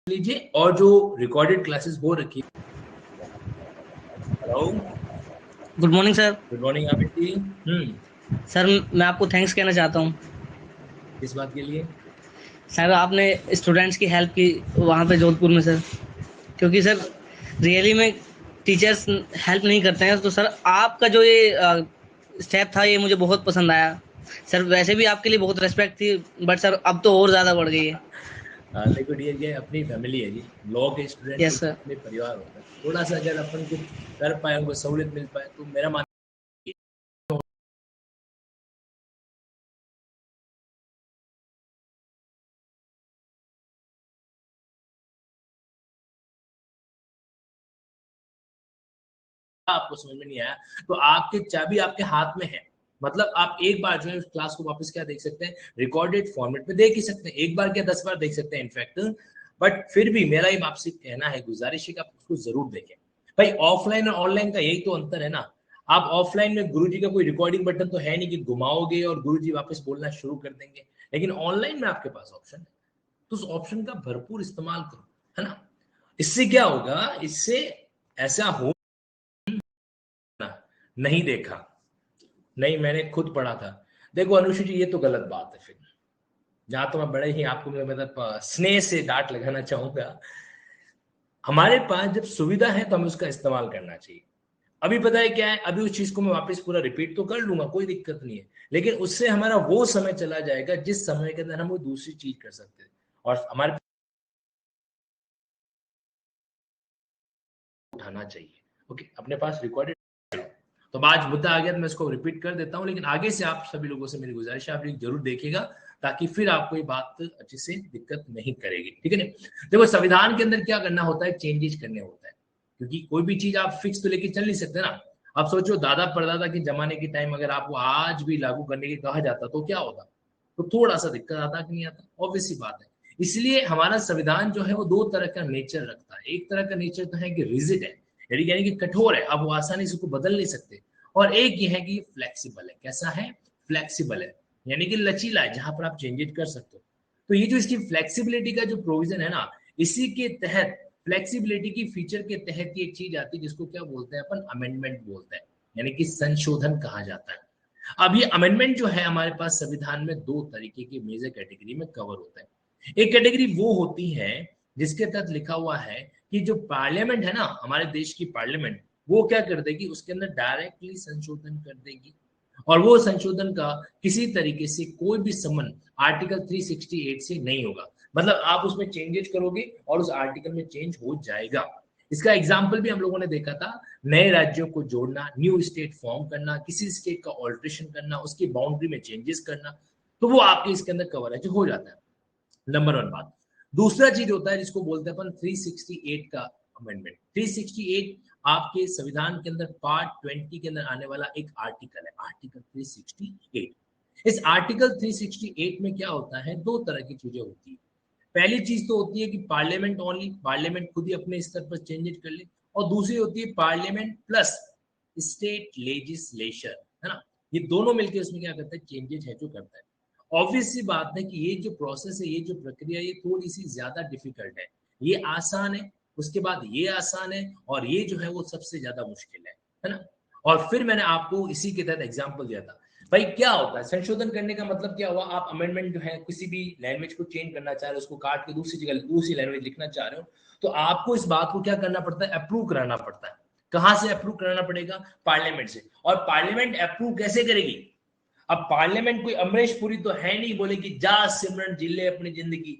लीजिए और जो रिकॉर्डेड क्लासेस हो रखी है। Hello, good morning sir. Good morning Aamir ji. Sir मैं आपको थैंक्स कहना चाहता हूँ। किस बात के लिए? सर आपने स्टूडेंट्स की हेल्प की वहाँ पे जोधपुर में सर, क्योंकि सर रियली में टीचर्स हेल्प नहीं करते हैं। तो सर आपका जो ये स्टेप था ये मुझे बहुत पसंद आया। सर वैसे भी आपके लिए बहुत रेस्पेक्ट थी, बट सर अब तो और ज़्यादा बढ़ गई है। देखो डियर, ये अपनी फैमिली है जी। लॉ के स्टूडेंट यस बिल्कुल सर। अपने परिवार होता है। थोड़ा सा अगर अपन कुछ कर पाए, उनको सहूलियत मिल पाए, तो मेरा मानना है आपको समझ में नहीं आया तो आपके चाबी आपके हाथ में है। मतलब आप एक बार जो है उस क्लास को वापस क्या देख सकते हैं, रिकॉर्डेड फॉर्मेट में देख ही सकते हैं। एक बार क्या 10 बार देख सकते हैं इनफैक्ट। बट फिर भी मेरा ये आपसे कहना है, गुजारिश है कि आप उसको जरूर देखें। भाई ऑफलाइन और ऑनलाइन का यही तो अंतर है ना। आप ऑफलाइन में गुरुजी का कोई रिकॉर्डिंग बटन तो है नहीं कि घुमाओगे और गुरुजी वापस बोलना शुरू कर देंगे। लेकिन ऑनलाइन में आपके पास ऑप्शन है, तो उस ऑप्शन का भरपूर इस्तेमाल करो, है ना। इससे क्या होगा, इससे ऐसा हो ना, नहीं देखा, नहीं मैंने खुद पढ़ा था। देखो अनुषु जी, ये तो गलत बात है। फिर जहां तो मैं बड़े ही आपको मतलब स्नेह से डांट लगाना चाहूंगा। हमारे पास जब सुविधा है तो हमें उसका इस्तेमाल करना चाहिए। अभी पता है क्या है, अभी उस चीज को मैं वापस पूरा रिपीट तो कर लूंगा, कोई दिक्कत नहीं है। लेकिन उससे हमारा वो समय चला जाएगा जिस समय के अंदर हम वो दूसरी चीज कर सकते हैं। और हमारे उठाना चाहिए। ओके, अपने पास रिकॉर्डेड। तो आज मुद्दा आ गया तो मैं इसको रिपीट कर देता हूं, लेकिन आगे से आप सभी लोगों से मेरी गुजारिश है, आप ये जरूर देखिएगा, ताकि फिर आपको ये बात अच्छे से दिक्कत नहीं करेगी। ठीक है ना। देखो संविधान के अंदर क्या करना होता है, चेंजेस करने होता है। क्योंकि कोई भी चीज आप फिक्स तो लेके चल नहीं सकते ना। आप सोचो दादा परदादा के जमाने के टाइम अगर आपको आज भी लागू करने के कहा जाता तो क्या होता, तो थोड़ा सा दिक्कत आता कि नहीं आता, ऑब्वियस सी बात है। इसलिए हमारा संविधान जो है वो दो तरह का नेचर रखता है। एक तरह का नेचर तो है कि रिजिड है, यानी कि कठोर है, आप वो आसानी से उसको बदल नहीं सकते। और एक ये है कि फ्लेक्सिबल है। कैसा है? फ्लेक्सिबल है, यानी कि लचीला है, जहां पर आप चेंजेस कर सकते हो। तो ये जो इसकी फ्लेक्सिबिलिटी का जो प्रोविजन है ना, इसी के तहत, फ्लेक्सिबिलिटी की फीचर के तहत ये चीज आती है जिसको क्या बोलते हैं अपन, अमेंडमेंट बोलते हैं, यानी कि संशोधन कहा जाता है। अब ये अमेंडमेंट जो है हमारे पास संविधान में दो तरीके की मेजर कैटेगरी में कवर होता है। एक कैटेगरी वो होती है जिसके तहत लिखा हुआ है कि जो पार्लियामेंट है ना, हमारे देश की पार्लियामेंट, वो क्या कर देगी, उसके अंदर डायरेक्टली संशोधन कर देगी। और वो संशोधन का किसी तरीके से कोई भी संबंध आर्टिकल 368 से नहीं होगा। मतलब आप उसमें चेंजेस करोगे और उस आर्टिकल में चेंज हो जाएगा। इसका एग्जाम्पल भी हम लोगों ने देखा था। नए राज्यों को जोड़ना, न्यू स्टेट फॉर्म करना, किसी स्टेट का ऑल्ट्रेशन करना, उसकी बाउंड्री में चेंजेस करना, तो वो आपके इसके अंदर कवरेज हो जाता है। नंबर वन बात। दूसरा चीज होता है जिसको बोलते हैं अपन 368 का अमेंडमेंट। 368 आपके संविधान के अंदर पार्ट 20 के अंदर आने वाला एक आर्टिकल है, आर्टिकल 368। इस आर्टिकल 368 में क्या होता है, दो तरह की चीजें होती है। पहली चीज तो होती है कि पार्लियामेंट ओनली, पार्लियामेंट खुद ही अपने स्तर पर चेंजेस कर ले। और दूसरी होती है पार्लियामेंट प्लस स्टेट लेजिस्लेशन, है ना। ये दोनों मिलकर उसमें क्या करता है, चेंजेस है जो करता है। ऑब्वियस सी बात है कि ये जो प्रोसेस है, ये जो प्रक्रिया, ये थोड़ी सी ज्यादा डिफिकल्ट है। ये आसान है, उसके बाद ये आसान है, और ये जो है वो सबसे ज्यादा मुश्किल है ना। और फिर मैंने आपको इसी के तहत एग्जाम्पल दिया था। भाई क्या होता है संशोधन करने का मतलब, क्या हुआ, आप अमेंडमेंट जो है किसी भी लैंग्वेज को चेंज करना चाह रहे हो, उसको काट के दूसरी जगह दूसरी लैंग्वेज लिखना चाह रहे हो, तो आपको इस बात को क्या करना पड़ता है, अप्रूव कराना पड़ता है। कहां से अप्रूव कराना पड़ेगा? पार्लियामेंट से। और पार्लियामेंट अप्रूव कैसे करेगी? अब पार्लियामेंट कोई अमरीश पुरी तो है नहीं, बोले कि जा सिमरन जी ले अपनी जिंदगी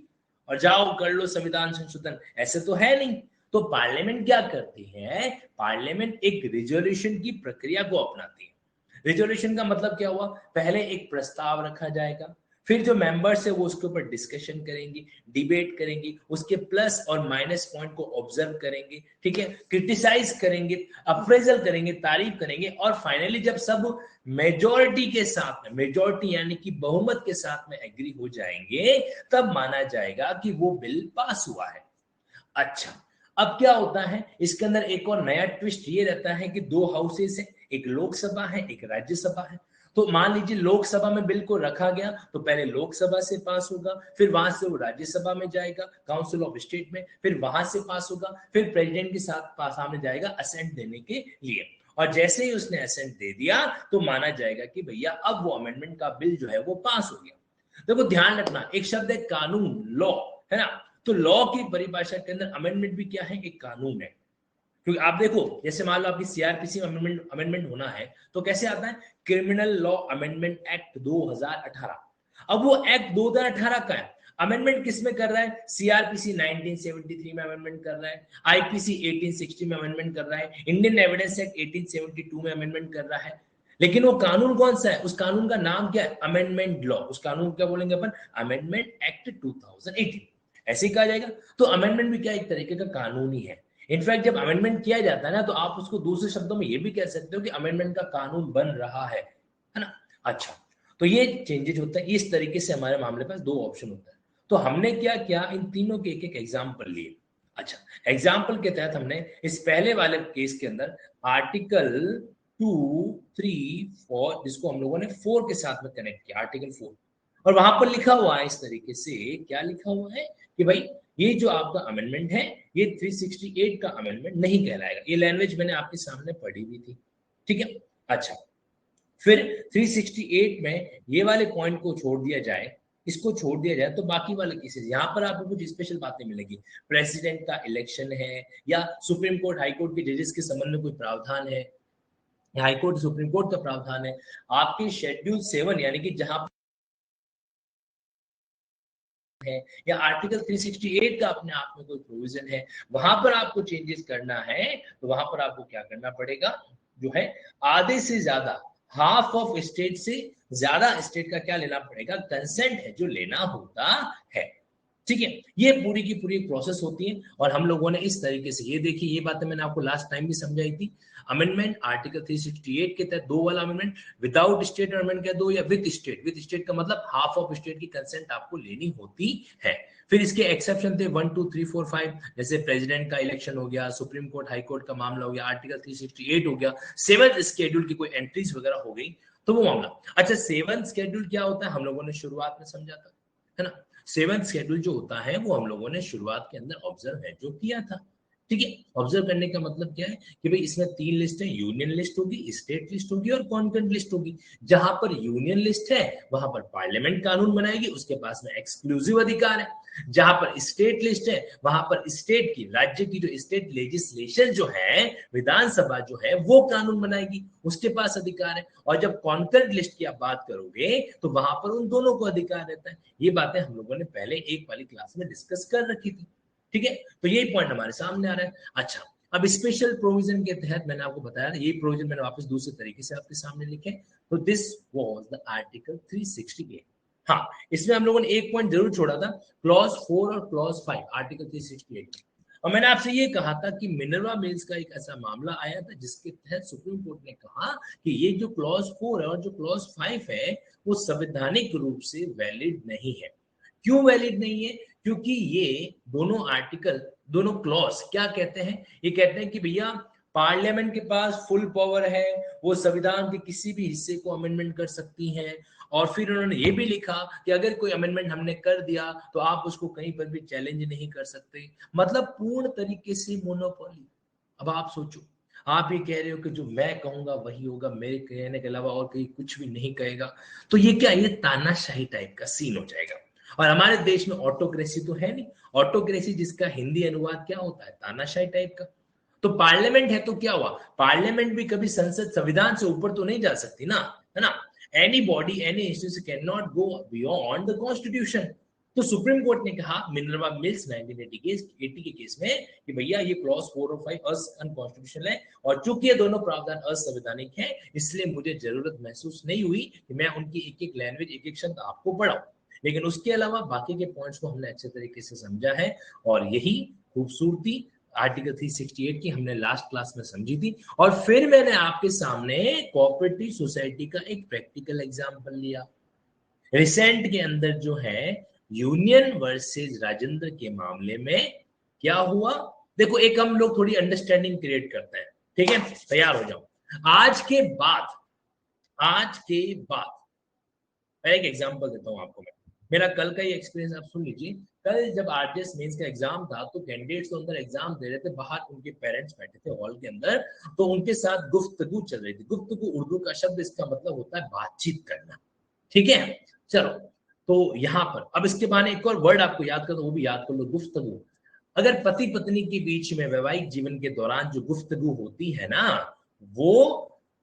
और जाओ कर लो संविधान संशोधन, ऐसे तो है नहीं। तो पार्लियामेंट क्या करती है, पार्लियामेंट एक रिजोल्यूशन की प्रक्रिया को अपनाती है। रिजोल्यूशन का मतलब क्या हुआ, पहले एक प्रस्ताव रखा जाएगा, फिर जो मेंबर्स है वो उसके ऊपर डिस्कशन करेंगे, डिबेट करेंगे, उसके प्लस और माइनस पॉइंट को ऑब्जर्व करेंगे, ठीक है, क्रिटिसाइज करेंगे, अप्रेजल करेंगे, तारीफ करेंगे, और फाइनली जब सब मेजोरिटी के साथ में, मेजोरिटी यानी कि बहुमत के साथ में एग्री हो जाएंगे, तब माना जाएगा कि वो बिल पास हुआ है। अच्छा, अब क्या होता है इसके अंदर, एक और नया ट्विस्ट ये रहता है कि दो हाउसेस है, एक लोकसभा है एक राज्यसभा है। तो मान लीजिए लोकसभा में बिल को रखा गया तो पहले लोकसभा से पास होगा, फिर वहां से वो राज्यसभा में जाएगा, काउंसिल ऑफ स्टेट में, फिर वहां से पास होगा, फिर प्रेसिडेंट के साथ सामने जाएगा असेंट देने के लिए। और जैसे ही उसने असेंट दे दिया तो माना जाएगा कि भैया अब वो अमेंडमेंट का बिल जो है वो पास हो गया। देखो ध्यान रखना, एक शब्द है कानून, लॉ, है ना। तो लॉ की परिभाषा के अंदर अमेंडमेंट भी क्या है, एक कानून है। क्योंकि आप देखो, जैसे मान लो आपकी सीआरपीसी अमेंडमेंट होना है तो कैसे आता है, क्रिमिनल लॉ अमेंडमेंट एक्ट 2018। अब वो एक्ट 2018 का है, अमेंडमेंट किसमें कर रहा है, सीआरपीसी 1973 में अमेंडमेंट कर रहा है, आईपीसी 1860 में अमेंडमेंट कर रहा है, इंडियन एविडेंस एक्ट 1872 में अमेंडमेंट कर रहा है। लेकिन वो कानून कौन सा है, उस कानून का नाम क्या है, अमेंडमेंट लॉ। उस कानून को क्या बोलेंगे अपन, अमेंडमेंट एक्ट 2018, ऐसे ही कहा जाएगा। तो अमेंडमेंट भी क्या एक तरीके का कानून ही है। इनफैक्ट जब अमेंडमेंट किया जाता है ना तो आप उसको दूसरे शब्दों में ये भी कह सकते हो कि अमेंडमेंट का कानून बन रहा है ना। अच्छा, तो ये चेंजेस होता है, इस तरीके से हमारे मामले पास दो ऑप्शन होता है। तो हमने क्या किया, इन तीनों के एक एक एग्जाम्पल लिए। अच्छा, एग्जाम्पल के तहत हमने इस पहले वाले केस के अंदर आर्टिकल 2, 3, 4, जिसको हम लोगों ने 4 के साथ में कनेक्ट किया, आर्टिकल 4। और वहां पर लिखा हुआ है इस तरीके से, क्या लिखा हुआ है कि भाई ये जो आपका अमेंडमेंट है ये 368 का अमेंडमेंट नहीं कहलाएगा। ये लैंग्वेज मैंने आपके सामने पढ़ी हुई थी, ठीक है। अच्छा, फिर 368 में ये वाले पॉइंट को छोड़ दिया जाए, इसको छोड़ दिया जाए तो बाकी वाले केसेस यहाँ पर आपको कुछ स्पेशल बातें मिलेगी। प्रेसिडेंट का इलेक्शन है, या सुप्रीम कोर्ट हाई कोर्ट के जजेस के संबंध में कोई प्रावधान है, हाई कोर्ट सुप्रीम कोर्ट का प्रावधान है, आपके शेड्यूल 7 यानी कि जहां है, या आर्टिकल 368 का अपने आप में कोई प्रोविजन है, वहां पर आपको चेंजेस करना है तो वहां पर आपको क्या करना पड़ेगा, जो है आधे से ज्यादा, हाफ ऑफ स्टेट से ज्यादा स्टेट का क्या लेना पड़ेगा, कंसेंट है जो लेना होता है, ठीक है। ये पूरी की पूरी प्रोसेस होती है और हम लोगों ने इस तरीके से ये देखी, ये बातें मैंने आपको लास्ट टाइम भी समझाई थी। अमेंडमेंट आर्टिकल 368 के तहत दो वाला अमेंडमेंट, विदाउट स्टेट अमेंडमेंट का दो, या विद स्टेट। विद स्टेट का मतलब हाफ ऑफ स्टेट की कंसेंट आपको लेनी होती है। फिर इसके एक्सेप्शन थे 1, 2, 3, 4, 5, जैसे प्रेसिडेंट का इलेक्शन हो गया, सुप्रीम कोर्ट हाई कोर्ट का मामला हो गया, आर्टिकल 368 हो गया, 7th शेड्यूल की कोई एंट्रीज वगैरह हो गई तो वो मामला। अच्छा, 7th शेड्यूल क्या होता है, हम लोगों ने शुरुआत में समझा था, है ना। 7th शेड्यूल जो होता है वो हम लोगों ने शुरुआत के अंदर ऑब्जर्व है जो किया था, ठीक है। ऑब्जर्व करने का मतलब क्या है कि भाई इसमें 3 लिस्ट है, यूनियन लिस्ट होगी, स्टेट लिस्ट होगी और कॉन्करेंट लिस्ट होगी। जहां पर यूनियन लिस्ट है वहां पर पार्लियामेंट कानून बनाएगी, उसके पास में एक्सक्लूसिव अधिकार है। जहां पर स्टेट लिस्ट है वहां पर स्टेट की, राज्य की जो स्टेट लेजिस्लेशन जो है, विधानसभा जो है वो कानून बनाएगी, उसके पास अधिकार है। और जब कॉन्करेंट लिस्ट की आप बात करोगे तो वहां पर उन दोनों को अधिकार रहता है। ये बातें हम लोगों ने पहले एक वाली क्लास में डिस्कस कर रखी थी, ठीक है। तो यही पॉइंट हमारे सामने आ रहा है। अच्छा, अब स्पेशल प्रोविजन के तहत मैंने आपको बताया, ये प्रोविजन मैंने वापस दूसरे तरीके से आपके सामने लिखे। तो दिस वाज द आर्टिकल 368। हाँ, इसमें हम लोगों ने एक पॉइंट जरूर छोड़ा था, क्लॉज 4 और क्लॉज 5 आर्टिकल 368। और मैंने आपसे ये कहा था कि मिनर्वा मिल्स का एक ऐसा मामला आया था जिसके तहत सुप्रीम कोर्ट ने कहा कि ये जो क्लॉज 4 है और जो क्लॉज 5 है वो संवैधानिक रूप से वैलिड नहीं है। क्यों वैलिड नहीं है, क्योंकि ये दोनों आर्टिकल, दोनों क्लॉज क्या कहते हैं, ये कहते हैं कि भैया पार्लियामेंट के पास फुल पावर है, वो संविधान के किसी भी हिस्से को अमेंडमेंट कर सकती हैं। और फिर उन्होंने ये भी लिखा कि अगर कोई अमेंडमेंट हमने कर दिया तो आप उसको कहीं पर भी चैलेंज नहीं कर सकते, मतलब पूर्ण तरीके से मोनोपोली। अब आप सोचो, आप ये कह रहे हो कि जो मैं कहूंगा वही होगा, मेरे कहने के अलावा और कहीं कुछ भी नहीं कहेगा, तो ये क्या, ये तानाशाही टाइप का सीन हो जाएगा। और हमारे देश में ऑटोक्रेसी तो है नहीं, ऑटोक्रेसी जिसका हिंदी अनुवाद क्या होता है, तानाशाही टाइप का। तो पार्लियामेंट है तो क्या हुआ, पार्लियामेंट भी कभी संसद संविधान से ऊपर तो नहीं जा सकती ना, है ना। Any body, any institution can not go beyond the constitution. तो सुप्रीम कोर्ट ने कहा मिनर्वा मिल्स 1980 के केस में कि भैया ये क्लॉज 4 और 5 अनकॉन्स्टिट्यूशनल है, और चूंकि ये दोनों प्रावधान असंवैधानिक हैं, इसलिए मुझे जरूरत महसूस नहीं हुई कि मैं उनकी एक एक लैंग्वेज, एक एक शब्द आपको पढ़ाऊं। लेकिन उसके अलावा बाकी के पॉइंट्स को हमने अच्छे तरीके से समझा है, और यही खूबसूरती आर्टिकल 368 की हमने लास्ट क्लास में समझी थी। और फिर मैंने आपके सामने कोऑपरेटिव सोसाइटी का एक प्रैक्टिकल एग्जांपल लिया। रिसेंट के अंदर जो है यूनियन वर्सेस राजेंद्र के मामले में क्या हुआ, देखो एक हम लोग थोड़ी अंडरस्टैंडिंग क्रिएट करते हैं, ठीक है, तैयार हो जाओ। आज के बाद आज के बाद मैं एक एग्जांपल देता हूं आपको। मैं मेरा कल का ही एक्सपीरियंस आप सुन लीजिए। कल जब आरटीएस मेंस का एग्जाम था तो कैंडिडेट्स तो अंदर एग्जाम दे रहे थे, बाहर उनके पेरेंट्स बैठे थे हॉल के अंदर, तो उनके साथ गुफ्तगू चल रही थी। गुफ्तगू उर्दू का शब्द, इसका मतलब होता है बातचीत करना, ठीक है। चलो, तो यहाँ पर अब इसके बाद एक और वर्ड आपको याद कर दो, वो भी याद कर लो, गुफ्तगू। अगर पति पत्नी के बीच में वैवाहिक जीवन के दौरान जो गुफ्तगू होती है ना, वो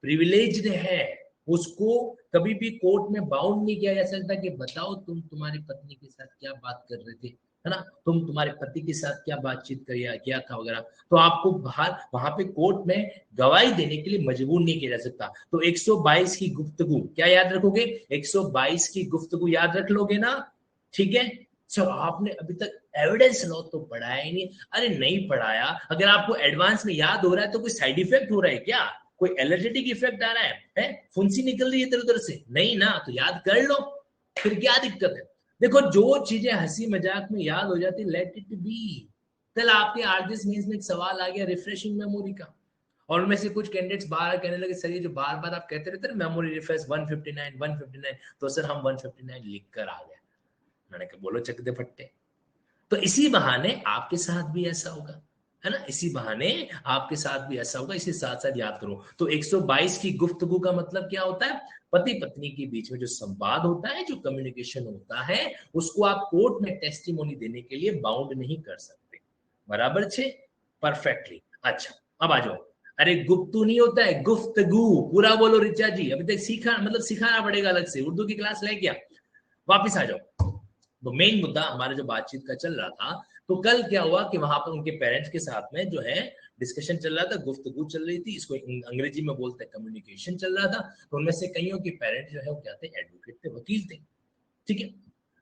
प्रिविलेज्ड है। उसको कभी भी कोर्ट में बाउंड नहीं किया जा सकता कि बताओ तुम तुम्हारी पत्नी के साथ क्या बात कर रहे थे, है ना, तुम तुम्हारे पति के साथ क्या बातचीत किया था वगैरह। तो आपको बाहर वहां पे कोर्ट में गवाही देने के लिए मजबूर नहीं किया जा सकता। तो 122 की गुफ्तगू क्या याद रखोगे? 122 की गुफ्तगू याद रख लोगे ना, ठीक है। सर आपने अभी तक एविडेंस लॉ तो पढ़ाया ही नहीं। अरे नहीं पढ़ाया, अगर आपको एडवांस में याद हो रहा है तो कोई साइड इफेक्ट हो रहा है क्या? कोई एलर्जेटिक इफेक्ट आ रहा है? फुंसी निकल रही है इधर उधर से? नहीं ना, तो याद कर लो, फिर क्या दिक्कत है? देखो, जो चीजें हंसी मजाक में याद हो जाती, लेट इट बी। कल आपके आरजीएस मेंस में एक सवाल आ गया रिफ्रेशिंग मेमोरी का, और उनमें से कुछ कैंडिडेट्स बार कहने लगे, सर ये जो बार बार आप कहते रहते ना मेमोरी रिफ्रेश 159 159, तो सर हम 159 लिख कर आ गए। मैंने कहा बोलो चक दे फट्टे। तो इसी बहाने आपके साथ भी ऐसा होगा, है ना, इसी बहाने आपके साथ भी ऐसा होगा, इसी साथ साथ याद करो। तो 122 की गुफ्तगू का मतलब क्या होता है? पति पत्नी के बीच में जो संवाद होता है, जो कम्युनिकेशन होता है, उसको आप कोर्ट में टेस्टिमोनी देने के लिए बाउंड नहीं कर सकते। बराबर छे? परफेक्टली। अच्छा, अब आ जाओ। अरे गुप्तू नहीं होता है, गुफ्तगू। पूरा बोलो रिचा जी, अभी तक सीखा, मतलब सिखाना पड़ेगा अलग से, उर्दू की क्लास ले क्या? वापिस आ जाओ। तो मेन मुद्दा हमारा जो बातचीत का चल रहा था, तो कल क्या हुआ कि वहां पर उनके पेरेंट्स के साथ में जो है डिस्कशन चल रहा था, गुफ्तगू चल रही थी, इसको अंग्रेजी में बोलते हैं कम्युनिकेशन चल रहा था। तो उनमें से कईयों के पेरेंट्स जो है वो क्या थे? एडवोकेट थे, वकील थे, ठीक है।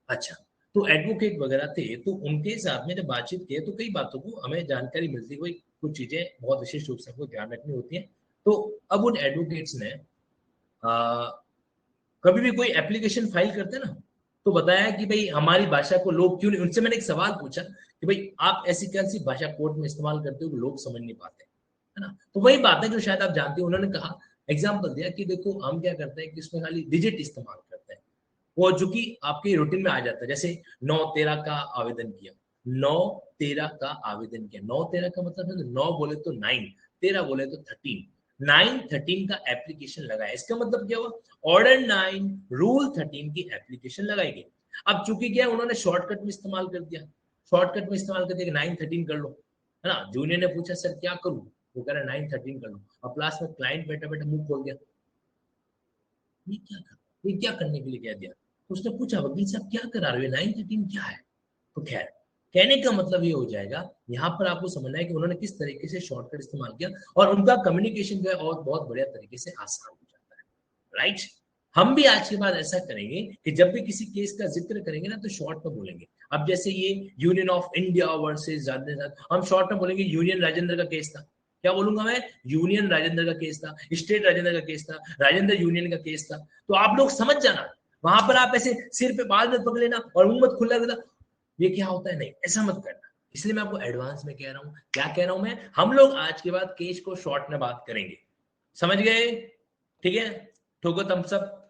अच्छा, तो एडवोकेट वगैरह थे, तो उनके साथ में जब बातचीत की तो कई बातों को हमें जानकारी मिलती हुई, कुछ चीजें बहुत विशेष रूप से हमको ध्यान रखनी होती है। तो अब उन एडवोकेट्स ने कभी भी कोई एप्लीकेशन फाइल करते ना, तो बताया कि भाई हमारी भाषा को लोग क्यों नहीं, उनसे मैंने एक सवाल पूछा कि भाई आप ऐसी कौन सी भाषा कोर्ट में इस्तेमाल करते हो कि लोग समझ नहीं पाते, है ना। तो वही बात है जो शायद आप जानते हो। उन्होंने कहा, एग्जाम्पल दिया कि देखो हम क्या करते हैं कि इसमें खाली डिजिट इस्तेमाल करते हैं, वो जो कि आपके रूटीन में आ जाता है। जैसे 9/13 का आवेदन किया, 9/13 का आवेदन किया, 9/13 का मतलब है 9 बोले तो 9, 13 बोले तो 13, 9/13 का एप्लीकेशन लगाया। इसका मतलब क्या हुआ? ऑर्डर 9 रूल 13 की एप्लीकेशन लगाई गई। अब चूंकि क्या उन्होंने शॉर्टकट में इस्तेमाल कर दिया, शॉर्टकट में इस्तेमाल कर दिया कि 9/13 कर लो, है ना। जूनियर ने पूछा सर क्या करूं, वो कह रहा 9/13 कर लो। अब क्लास में क्लाइंट बैठा बैठा मुंह खोल गया, ये क्या कर, ये क्या करने के लिए कह दिया। तो उसने पूछा वकील साहब क्या करा रहे हो, 9/13 क्या है? तो खैर, कहने का मतलब ये हो जाएगा, यहाँ पर आपको समझना है कि उन्होंने किस तरीके से शॉर्टकट इस्तेमाल किया, और उनका कम्युनिकेशन जो है और बहुत बढ़िया तरीके से आसान हो जाता है, राइट। हम भी आज के बाद ऐसा करेंगे कि जब भी किसी केस का जिक्र करेंगे ना, तो शॉर्ट में बोलेंगे। अब जैसे ये union of India versus Rajendra, हम शॉर्ट में बोलेंगे यूनियन राजेंद्र का केस था। क्या बोलूंगा मैं? यूनियन राजेंद्र का केस था, स्टेट राजेंद्र का केस था, राजेंद्र यूनियन का केस था। तो आप लोग समझ जाना, वहां पर आप ऐसे सिर पे बाल मत पकड़ लेना और मुंह मत खुला देना, ये क्या होता है, नहीं ऐसा मत करना। इसलिए मैं आपको एडवांस में कह रहा हूं। क्या कह रहा हूं मैं? हम लोग आज के बाद केस को शॉर्ट में बात करेंगे, समझ गए? ठीक है, ठोको थम्स अप,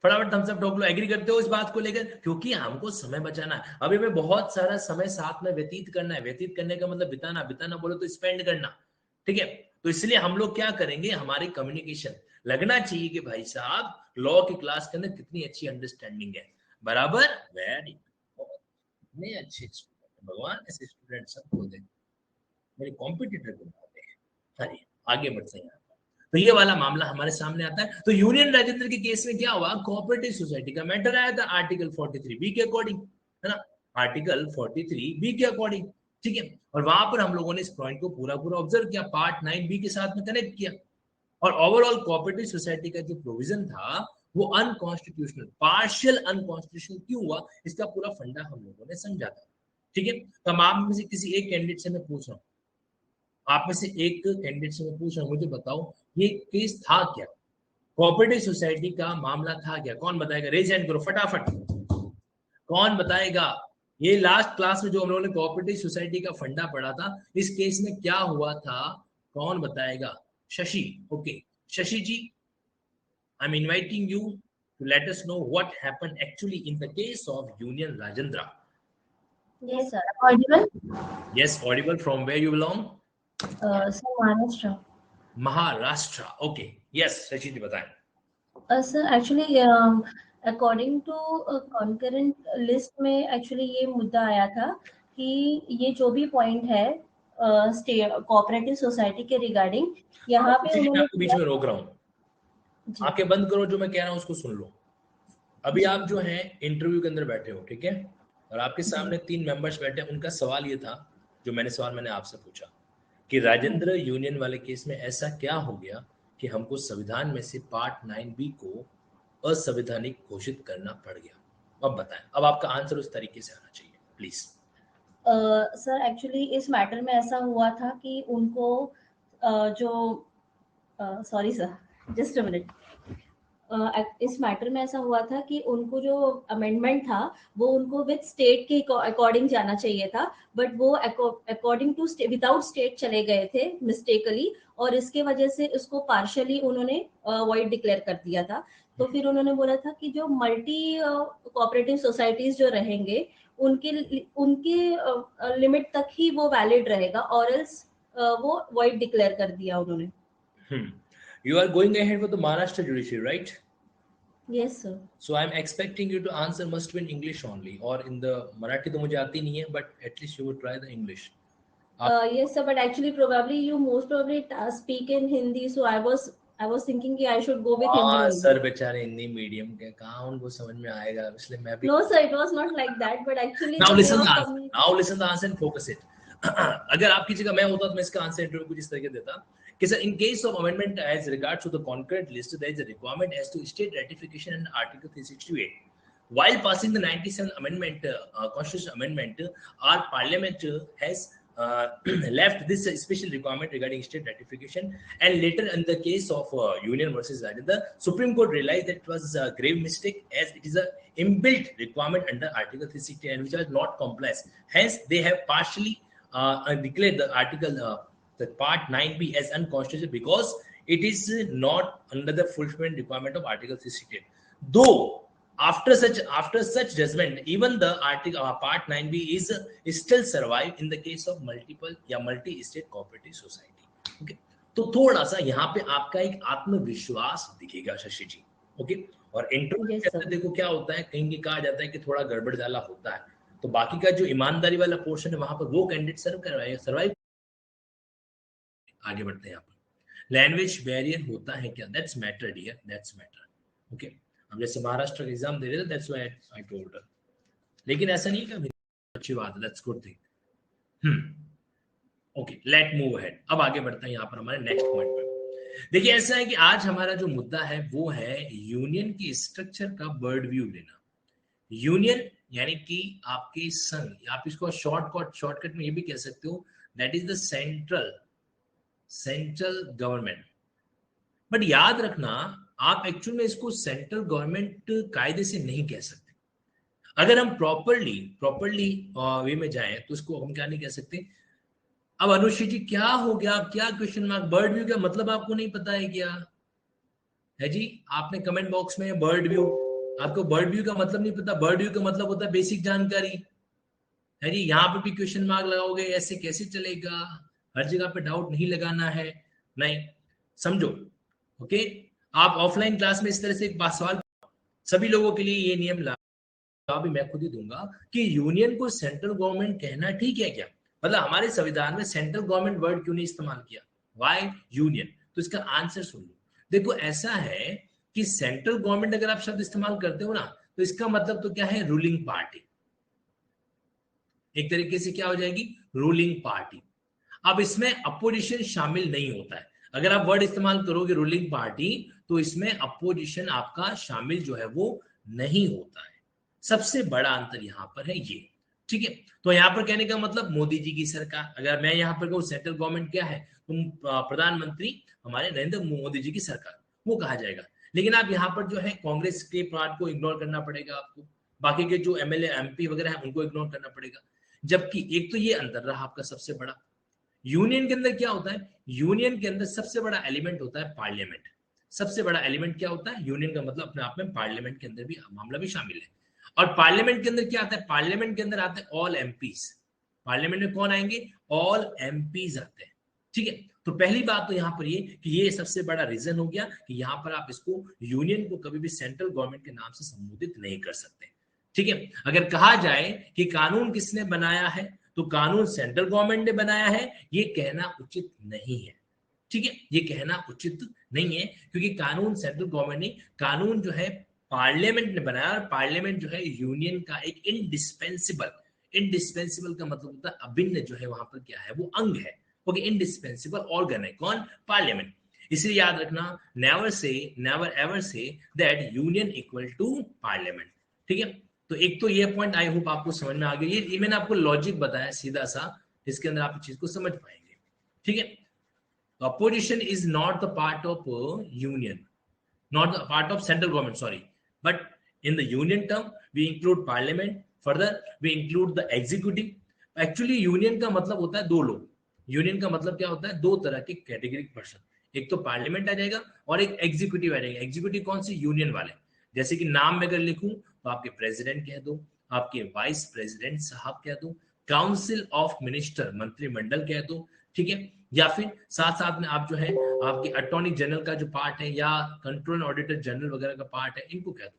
फटाफट थम्स अप ठोक लो। एग्री करते हो इस बात को लेकर? क्योंकि हमको समय बचाना है, अभी हमें बहुत सारा समय साथ में व्यतीत करना है। व्यतीत करने का मतलब बिताना, बिताना बोलो तो स्पेंड करना, ठीक है। तो इसलिए हम लोग क्या करेंगे, हमारी कम्युनिकेशन लगना चाहिए कि भाई साहब लॉ की क्लास के अंदर कितनी अच्छी अंडरस्टैंडिंग है। बराबर, वेरी इतने अच्छे स्टूडेंट, भगवान ऐसे स्टूडेंट सबको दे, मेरे कॉम्पिटिटर को ना दे। अरे आगे बढ़ते हैं। तो ये वाला मामला हमारे सामने आता है। तो यूनियन राजेंद्र के केस में क्या हुआ, कोऑपरेटिव सोसाइटी का मैटर आया था आर्टिकल 43 बी के अकॉर्डिंग, है ना, आर्टिकल 43 बी के अकॉर्डिंग, ठीक है। और वहां पर हम लोगों ने इस पॉइंट को पूरा पूरा ऑब्जर्व किया, पार्ट 9 बी के साथ में कनेक्ट किया, और ओवरऑल कोऑपरेटिव सोसाइटी का जो प्रोविजन था वो अनकॉन्स्टिट्यूशनल, पार्शियल अनकॉन्स्टिट्यूशनल क्यों हुआ, इसका पूरा फंडा हम लोगों ने समझा था, ठीक है। तो आप में से किसी एक कैंडिडेट से मैं पूछ रहा हूँ, आप में से एक कैंडिडेट से मैं पूछ रहा हूँ, मुझे बताओ ये केस था क्या, कोऑपरेटिव सोसाइटी का मामला था क्या? कौन बताएगा? रेज हैंड करो फटाफट, कौन बताएगा? ये लास्ट क्लास में जो हम लोगों ने कोऑपरेटिव सोसाइटी का फंडा पढ़ा था, इस केस में क्या हुआ था, कौन बताएगा? Shashi, okay, Shashi ji, I'm inviting you to let us know what happened actually in the case of Union Rajendra. Yes, sir. Audible? Yes, audible. From where you belong? Sir, Maharashtra. Maharashtra. Okay. Yes, Shashi ji बताएं. Sir, actually, according to concurrent list में actually ये मुद्दा आया था कि ये जो भी point है स्टेट कोऑपरेटिव सोसाइटी के रिगार्डिंग यहाँ पे मैं उन्होंने आपको बीच में रोक रहा हूँ. जी आंखें बंद करो, जो मैं कह रहा हूँ उसको सुन लो. अभी जी आप जो है इंटरव्यू के अंदर बैठे हो, ठीक है, और आपके जी सामने 3 मेंबर्स बैठे हैं. उनका सवाल ये था, जो सवाल मैंने आपसे पूछा कि राजेंद्र यूनियन वाले केस में ऐसा क्या हो गया कि हमको संविधान में से पार्ट 9B को असंवैधानिक घोषित करना पड़ गया. अब बताएं. अब आपका आंसर उस तरीके से आना चाहिए, प्लीज. सर एक्चुअली इस मैटर में ऐसा हुआ था कि उनको जो sorry sir just a minute इस मैटर में ऐसा हुआ था कि उनको जो अमेंडमेंट था वो उनको विद स्टेट के अकॉर्डिंग जाना चाहिए था, बट वो अकॉर्डिंग टू विदाउट स्टेट चले गए थे मिस्टेकली, और इसके वजह से उसको पार्शियली उन्होंने वॉइड डिक्लेयर कर दिया था. तो फिर उन्होंने बोला था कि जो मल्टी कोऑपरेटिव सोसाइटीज जो रहेंगे उनके उनके लिमिट तक ही वो वैलिड रहेगा, और एल्स वो वॉइड डिक्लेयर कर दिया उन्होंने. You are going ahead with the Maharashtra judiciary, right? Yes sir. So I'm expecting you to answer must be in English only, or in the Marathi तो मुझे आती नहीं है, but at least you would try the English. Yes sir, but actually probably you most probably speak in Hindi, so I was thinking कि I should go with Hindi only. Sir बेचारे Hindi medium के, कहाँ उनको समझ में आएगा, इसलिए मैं भी. No sir, it was not like that, but actually Now the way listen of the answer. Now listen the answer and focus it. अगर आपकी जगह मैं होता तो मैं इसका आंसर इंटरव्यू कुछ इस तरीके देता कि sir, in case of amendment as regards to the concurrent list, there is a requirement as to state ratification in Article 368. While passing the 97th amendment, constitutional amendment, our parliament has left this special requirement regarding state ratification, and later in the case of Union versus Rajendra, the Supreme Court realized that it was a grave mistake, as it is a inbuilt requirement under Article 360 and which was not compliant. Hence, they have partially declared the article the part 9B as unconstitutional because it is not under the fulfillment requirement of Article 368. Though after such judgment, even the article part 9B is still survive in the case of multiple या multi-state cooperative society. Okay, तो थोड़ा सा यहाँ पे आपका एक आत्मविश्वास दिखेगा शशि जी. ओके, और इंटरव्यू के अंदर देखो क्या होता है, कहीं कहा जाता है कि थोड़ा गड़बड़ जाला होता है, तो बाकी का जो ईमानदारी वाला पोर्शन है वहां पर वो कैंडिडेट सर्वाइव. आगे बढ़ते हैं. यहाँ पर लैंग्वेज बैरियर होता है क्या? That's matter dear, that's matter. Okay, हम जैसे महाराष्ट्र का एग्जाम दे रहे थे, that's why I told her. लेकिन ऐसा नहीं कि अच्छी बात है, that's good thing. Okay, let move ahead. अब आगे बढ़ते हैं यहाँ पर हमारे नेक्स्ट पॉइंट पर. देखिए, ऐसा है कि आज हमारा जो मुद्दा है वो है यूनियन की स्ट्रक्चर का बर्ड व्यू लेना. यूनियन यानी कि आपके संघ, आप इसको शॉर्टकट में ये भी कह सकते हो, that is the central government. But याद रखना, आप एक्चुअल में इसको सेंट्रल गवर्नमेंट कायदे से नहीं कह सकते. अगर हम प्रॉपरली वे में जाएं तो इसको हम क्या नहीं कह सकते. अब अनुश्री जी क्या हो गया, क्या क्वेश्चन मार्क, बर्ड व्यू का मतलब आपको नहीं पता है क्या है जी? आपने कमेंट बॉक्स में बर्ड व्यू, आपको बर्ड व्यू का मतलब नहीं पता. बर्ड व्यू का मतलब होता है बेसिक जानकारी है जी. यहाँ पे भी क्वेश्चन मार्क लगाओगे, ऐसे कैसे चलेगा? हर जगह पे डाउट नहीं लगाना है, नहीं, समझो. ओके, आप ऑफलाइन क्लास में इस तरह से एक बात सवाल, सभी लोगों के लिए ये नियम भी मैं खुद ही दूंगा कि यूनियन को सेंट्रल गवर्नमेंट कहना ठीक है क्या? मतलब हमारे संविधान में सेंट्रल गवर्नमेंट वर्ड क्यों नहीं इस्तेमाल किया? Why union? तो इसका आंसर सुन लो. देखो, ऐसा है कि सेंट्रल गवर्नमेंट अगर आप शब्द इस्तेमाल करते हो ना, तो इसका मतलब तो क्या है? Ruling party. एक तरीके से क्या हो जाएगी? Ruling party. अब इसमें अपोजिशन शामिल नहीं होता है. अगर आप वर्ड इस्तेमाल करोगे रूलिंग पार्टी, तो इसमें अपोजिशन आपका शामिल जो है वो नहीं होता है. सबसे बड़ा अंतर यहां पर है ये. ठीक है, तो यहां पर कहने का मतलब मोदी जी की सरकार. अगर मैं यहां पर कहूं सेंट्रल गवर्नमेंट क्या है, तुम प्रधानमंत्री हमारे नरेंद्र मोदी जी की सरकार, वो कहा जाएगा. लेकिन आप यहाँ पर जो है कांग्रेस के पार्ट को इग्नोर करना पड़ेगा आपको, बाकी के जो एमएलए एमपी वगैरह है उनको इग्नोर करना पड़ेगा. जबकि एक तो ये अंतर रहा आपका सबसे बड़ा. यूनियन के अंदर क्या होता है? यूनियन के अंदर सबसे बड़ा एलिमेंट होता है पार्लियामेंट. सबसे बड़ा एलिमेंट क्या होता है? यूनियन का मतलब अपने आप में पार्लियामेंट के अंदर भी मामला भी शामिल है। और पार्लियामेंट के अंदर क्या आता है? पार्लियामेंट के अंदर आते हैं ऑल एमपीज। पार्लियामेंट में कौन आएंगे? ऑल एमपीज आते हैं। ठीक है, तो पहली बात तो यहाँ पर ये कि ये सबसे बड़ा रीजन हो गया कि यहाँ पर आप इसको यूनियन को कभी भी सेंट्रल गवर्नमेंट के नाम से संबोधित नहीं कर सकते। ठीक है, अगर कहा जाए कि कानून किसने बनाया है, तो कानून सेंट्रल गवर्नमेंट ने बनाया है, ये कहना उचित नहीं है। ठीक है, ये कहना उचित नहीं है, क्योंकि कानून सेंट्रल गवर्नमेंट ने, कानून जो है पार्लियामेंट ने बनाया, और पार्लियामेंट जो है यूनियन का एक इंडिस्पेंसिबल, इंडिस्पेंसिबल का मतलब होता है अभिन्न जो है वहां पर क्या है, वो अंग है। ओके, इंडिस्पेंसिबल ऑर्गन है कौन? पार्लियामेंट। इसलिए याद रखना, never ever say that union equal to parliament. ठीक है, तो एक तो ये पॉइंट आई होप आपको समझ में आ गया। ये मैंने आपको लॉजिक बताया सीधा सा, इसके अंदर आप इस चीज को समझ पाएंगे। ठीक है, opposition is not the part of union, not the part of central government, sorry, but in the union term we include parliament, further we include the executive. Actually union का मतलब होता है दो लोग। यूनियन का मतलब क्या होता है? दो तरह के कैटेगरी पर्सन, एक तो पार्लियामेंट आ जाएगा और एक एग्जीक्यूटिव आ जाएगा। एग्जीक्यूटिव कौन सी? यूनियन वाले। जैसे कि नाम में अगर लिखूं तो आपके प्रेसिडेंट कह दो, आपके वाइस प्रेसिडेंट साहब कह दो, काउंसिल ऑफ मिनिस्टर मंत्रिमंडल कह दो। ठीक है, या फिर साथ साथ में आप जो है आपके अटॉर्नी जनरल का जो पार्ट है या कंट्रोल ऑडिटर जनरल वगैरह का पार्ट है, इनको कह दो।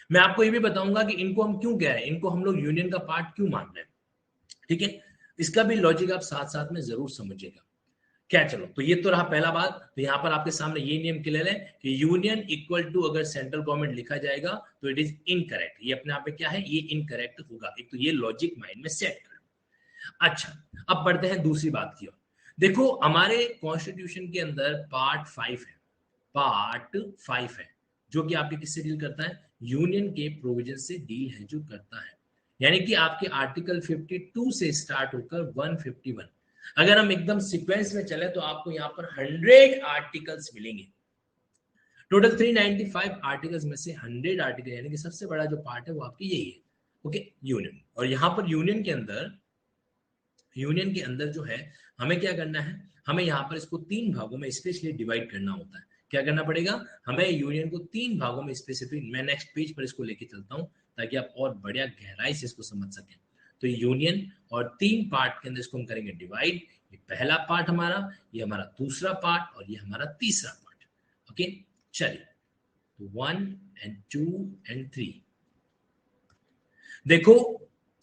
मैं आपको ये भी बताऊंगा कि इनको हम क्यों कह रहे हैं, इनको हम लोग यूनियन का पार्ट क्यों मान रहे हैं। ठीक है, इसका भी लॉजिक आप साथ साथ में जरूर समझिएगा। क्या, चलो, तो ये तो रहा पहला बात। तो यहाँ पर आपके सामने ये नियम क्लियर है कि यूनियन इक्वल टू अगर सेंट्रल गवर्नमेंट लिखा जाएगा तो इट इज इनकरेक्ट। ये अपने आप में क्या है? ये इनकरेक्ट होगा। एक तो ये लॉजिक माइंड में सेट कर लो। अच्छा, अब बढ़ते हैं दूसरी बात की ओर। देखो, हमारे कॉन्स्टिट्यूशन के अंदर पार्ट 5 है, पार्ट 5 है, जो कि आपके किससे डील करता है? यूनियन के प्रोविजन से डील है जो करता है। यानी कि आपके आर्टिकल 52 से स्टार्ट होकर 151, अगर हम एकदम सीक्वेंस में चले तो आपको यहाँ पर 100 आर्टिकल्स मिलेंगे। टोटल 395 आर्टिकल्स में से 100 आर्टिकल, यानी कि सबसे बड़ा जो पार्ट है वो आपकी यही है। Okay, union. और यहाँ पर यूनियन के अंदर जो है हमें क्या करना है? हमें यहाँ पर इसको 3 भागों में स्पेशली डिवाइड करना होता है। क्या करना पड़ेगा? हमें यूनियन को 3 भागों में स्पेसिफिक, मैं नेक्स्ट पेज पर इसको लेके चलता हूँ ताकि आप और बढ़िया गहराई से इसको समझ सकें। तो यूनियन और 3 पार्ट के अंदर इसको हम करेंगे डिवाइड। ये पहला पार्ट हमारा, ये हमारा दूसरा पार्ट और ये हमारा तीसरा पार्ट। ओके, चलिए, तो 1 and 2 and 3। देखो,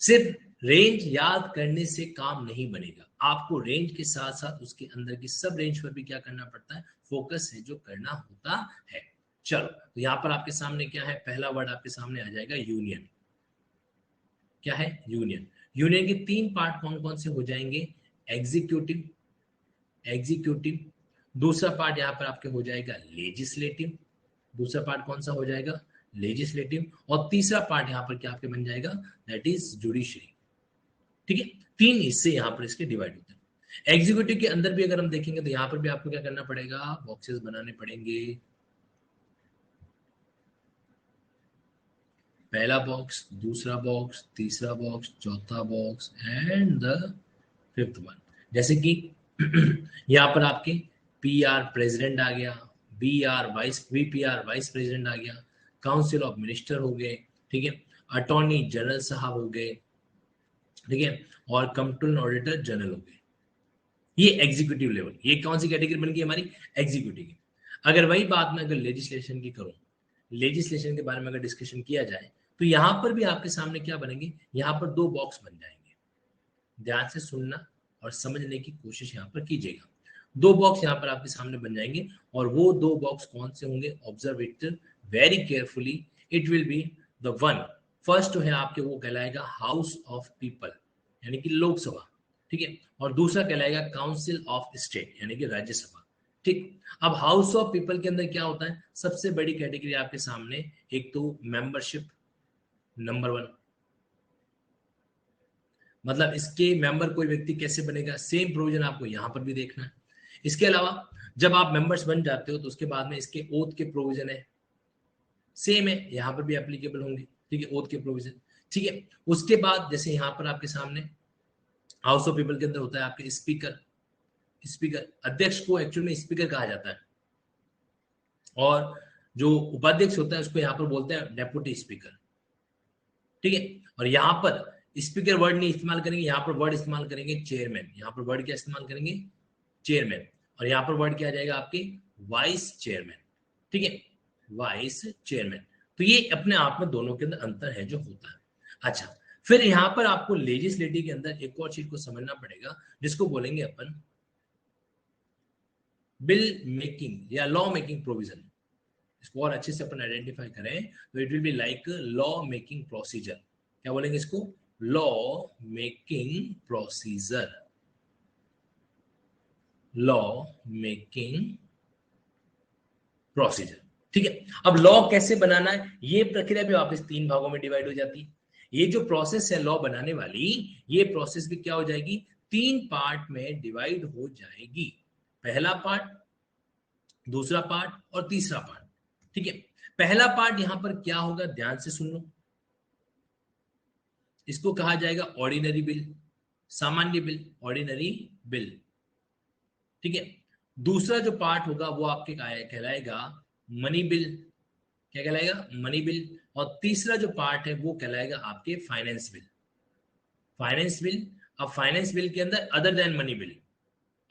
सिर्फ रेंज याद करने से काम नहीं बनेगा, आपको रेंज के साथ साथ उसके अंदर की सब रेंज पर भी क्या करना पड़ता है? फोकस है जो करना होता है। चलो, तो यहां पर आपके सामने क्या है? पहला वर्ड आपके सामने आ जाएगा यूनियन। क्या है? यूनियन। यूनियन के 3 पार्ट कौन कौन से हो जाएंगे? एग्जीक्यूटिव, दूसरा पार्ट यहां पर आपके हो जाएगा लेजिस्लेटिव, दूसरा पार्ट कौन सा हो जाएगा? लेजिस्लेटिव। और तीसरा पार्ट यहां पर क्या आपके बन जाएगा? That is judiciary. ठीक है, 3 हिस्से यहां पर इसके डिवाइड होते हैं। एग्जीक्यूटिव के अंदर भी अगर हम देखेंगे तो यहां पर भी आपको क्या करना पड़ेगा? बॉक्सेस बनाने पड़ेंगे। पहला बॉक्स, दूसरा बॉक्स, तीसरा बॉक्स, चौथा box and the 5th one. जैसे कि यहां पर आपके पीआर प्रेसिडेंट आ गया, वीपीआर वाइस प्रेसिडेंट आ गया, काउंसिल ऑफ मिनिस्टर हो गए, ठीक है, अटॉर्नी जनरल साहब हो गए, ठीक है, और कंट्रोल ऑडिटर जनरल हो गए। ये एग्जीक्यूटिव लेवल। ये कौन सी कैटेगरी बन गई हमारी? एग्जीक्यूटिव की। अगर वही बात मैं अगर लेजिस्लेशन की करूं, लेजिस्लेशन के बारे में अगर डिस्कशन किया जाए तो यहां पर भी आपके सामने क्या बनेंगे? यहां पर 2 बॉक्स बन जाएंगे। ध्यान से सुनना और समझने की कोशिश यहां पर कीजिएगा। 2 बॉक्स यहां पर आपके सामने बन जाएंगे, और वो 2 बॉक्स कौन से होंगे? Observe it very carefully. It will be the one, first जो है आपके वो कहलाएगा हाउस ऑफ पीपल, यानी कि लोकसभा, ठीक है, और दूसरा कहलाएगा काउंसिल ऑफ स्टेट, यानी कि राज्यसभा। ठीक, अब हाउस ऑफ पीपल के अंदर क्या होता है? सबसे बड़ी कैटेगरी आपके सामने, एक तो मेंबरशिप नंबर 1, मतलब इसके मेंबर कोई व्यक्ति कैसे बनेगा, सेम प्रोविजन आपको यहां पर भी देखना है। इसके अलावा जब आप मेंबर्स बन जाते हो तो उसके बाद में इसके ओथ के प्रोविजन है, सेम है, यहां पर भी एप्लीकेबल होंगे, ठीक है, ओथ के प्रोविजन, ठीक है। उसके बाद जैसे यहां पर आपके सामने हाउस ऑफ पीपल के अंदर होता है आपके स्पीकर, अध्यक्ष को एक्चुअल में स्पीकर कहा जाता है, और जो उपाध्यक्ष होता है उसको यहाँ पर बोलते हैं डेप्यूटी स्पीकर, ठीक है। और यहाँ पर स्पीकर वर्ड नहीं इस्तेमाल करेंगे, यहाँ पर वर्ड इस्तेमाल करेंगे चेयरमैन। यहाँ पर वर्ड क्या इस्तेमाल करेंगे? चेयरमैन। और यहाँ पर वर्ड क्या आ जाएगा आपके? वाइस चेयरमैन, ठीक है, वाइस चेयरमैन। तो ये अपने आप में दोनों के अंदर अंतर है जो होता है। अच्छा, फिर यहाँ पर आपको लेजिस्लेटिव के अंदर एक और चीज को समझना पड़ेगा जिसको बोलेंगे अपन बिल मेकिंग या लॉ मेकिंग प्रोविजन। इसको और अच्छे से अपन आइडेंटिफाई करें तो it will be like law making procedure. क्या बोलेंगे इसको? Law making procedure, law making procedure, ठीक है। अब लॉ कैसे बनाना है, ये प्रक्रिया भी वापस 3 भागों में डिवाइड हो जाती है। ये जो प्रोसेस है लॉ बनाने वाली, ये प्रोसेस भी क्या हो जाएगी? 3 पार्ट में डिवाइड हो जाएगी। पहला पार्ट, दूसरा पार्ट और तीसरा पार्ट, ठीक है। पहला पार्ट यहां पर क्या होगा, ध्यान से सुन लो। इसको कहा जाएगा ऑर्डिनरी बिल, सामान्य बिल, ऑर्डिनरी बिल, ठीक है। दूसरा जो पार्ट होगा वो आपके कहलाएगा मनी बिल। क्या कहलाएगा? Money bill. और तीसरा जो पार्ट है वो कहलाएगा आपके फाइनेंस बिल, फाइनेंस बिल। अब फाइनेंस बिल के अंदर other than money bill,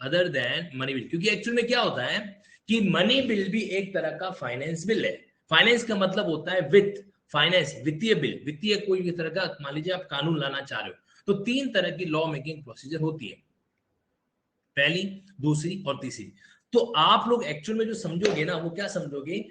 other than money bill, क्योंकि एक्चुअल में क्या होता है कि मनी बिल भी एक तरह का फाइनेंस बिल है। फाइनेंस का मतलब होता है वित्त, फाइनेंस वित्तीय बिल, वित्तीय कोई भी तरह का, मान लीजिए आप कानून लाना चाह रहे हो तो 3 तरह की लॉ मेकिंग प्रोसीजर होती है, पहली, दूसरी और तीसरी। तो आप लोग एक्चुअल में जो समझोगे ना वो क्या समझोगे,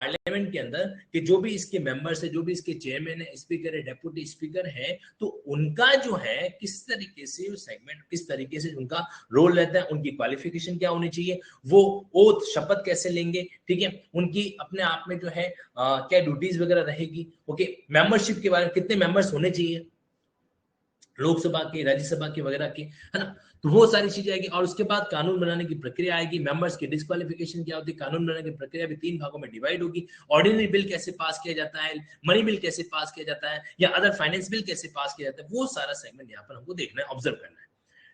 पार्लियामेंट के अंदर कि जो भी इसके मेंबर्स है, जो भी इसके चेयरमैन है, स्पीकर है, डेप्यूटी स्पीकर है, तो उनका जो है किस तरीके से सेगमेंट, किस तरीके से उनका रोल रहता है, उनकी क्वालिफिकेशन क्या होनी चाहिए, वो ओथ शपथ कैसे लेंगे, ठीक है, उनकी अपने आप में जो है क्या ड्यूटीज वगैरह रहेगी, ओके, मेंबरशिप के बारे में कितने मेंबर्स होने चाहिए लोकसभा के, राज्यसभा के वगैरह के, है ना। तो वो सारी चीजें आएगी। और उसके बाद कानून बनाने की प्रक्रिया आएगी, मेंबर्स की डिस्क्वालिफिकेशन क्या होती है, कानून बनाने की प्रक्रिया भी 3 भागों में डिवाइड होगी। ऑर्डिनरी बिल कैसे पास किया जाता है, मनी बिल कैसे पास किया जाता है, या अदर फाइनेंस बिल कैसे पास किया जाता है, वो सारा सेगमेंट यहाँ पर हमको देखना है, ऑब्जर्व करना है,